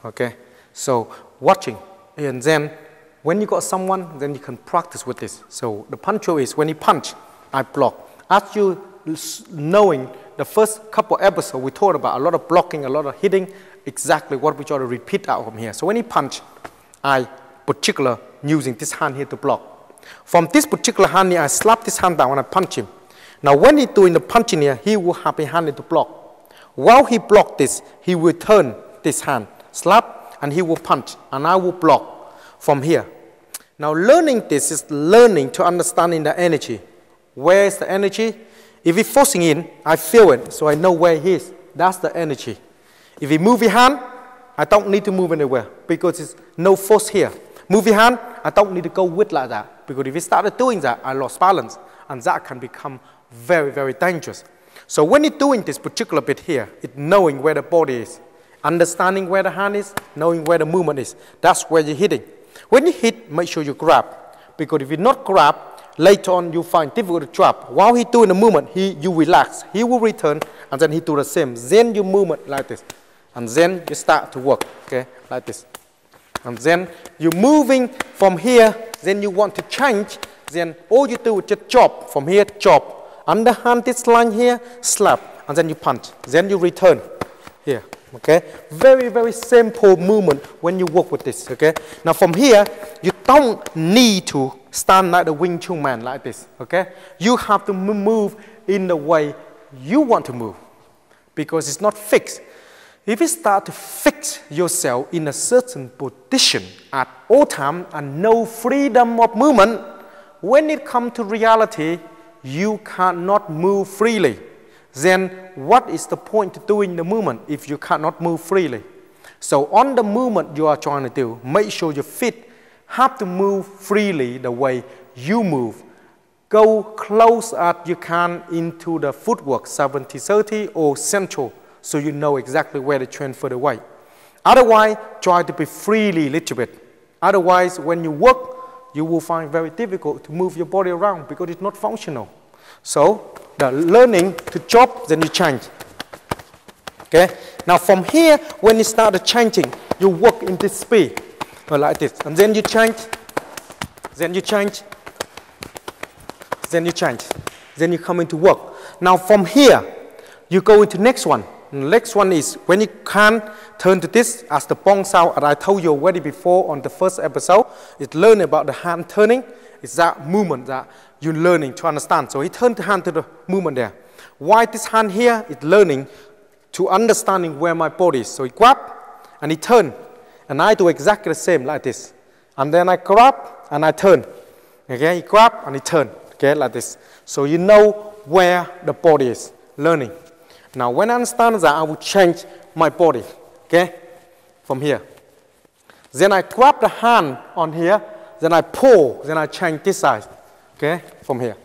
Okay, so watching, and then when you got someone, then you can practice with this. So the punctual is when you punch, I block. As you knowing the first couple episodes, we talked about a lot of blocking, a lot of hitting, exactly what we try to repeat out from here. So when you punch, I particular using this hand here to block. From this particular hand here, I slap this hand down and I punch him. Now when he's doing the punching here, he will have a hand to block. While he block this, he will turn this hand, slap, and he will punch, and I will block from here. Now learning this is learning to understanding the energy. Where is the energy? If he's forcing in, I feel it, so I know where he is. That's the energy. If he move his hand, I don't need to move anywhere because there's no force here. Move your hand, I don't need to go with like that, because if he started doing that, I lost balance, and that can become very, very dangerous. So when you're doing this particular bit here, it's knowing where the body is, understanding where the hand is, knowing where the movement is. That's where you're hitting. When you hit, make sure you grab, because if you not grab, later on you find difficult to drop. While he's doing the movement, you relax. He will return, and then he do the same. Then you movement like this, and then you start to work, okay, like this. And then you're moving from here, then you want to change, then all you do is just chop, from here chop. Underhand this line here, slap, and then you punch. Then you return here, okay? Very, very simple movement when you work with this, okay? Now from here, you don't need to stand like the Wing Chun man like this, okay? You have to move in the way you want to move, because it's not fixed. If you start to fix yourself in a certain position at all time and no freedom of movement, when it comes to reality, you cannot move freely. Then what is the point to doing the movement if you cannot move freely? So on the movement you are trying to do, make sure your feet have to move freely the way you move. Go close as you can into the footwork, 70-30 or central, so you know exactly where to transfer the weight. Otherwise, try to be freely a little bit. Otherwise, when you work, you will find very difficult to move your body around because it's not functional. So, the learning to chop, then you change. Okay? Now from here, when you start changing, you work in this speed, like this. And then you change, then you change, then you change. Then you come into work. Now from here, you go into next one. And the next one is when you can turn to this as the bong sound, and I told you already before on the first episode, it's learning about the hand turning. It's that movement that you're learning to understand. So he turned the hand to the movement there. Why this hand here? It's learning to understanding where my body is. So he grab and he turn. And I do exactly the same like this. And then I grab and I turn. Okay, he grab and he turn. Okay, like this. So you know where the body is. Learning. Now when I understand that, I will change my body, okay, from here. Then I grab the hand on here, then I pull, then I change this side, okay, from here.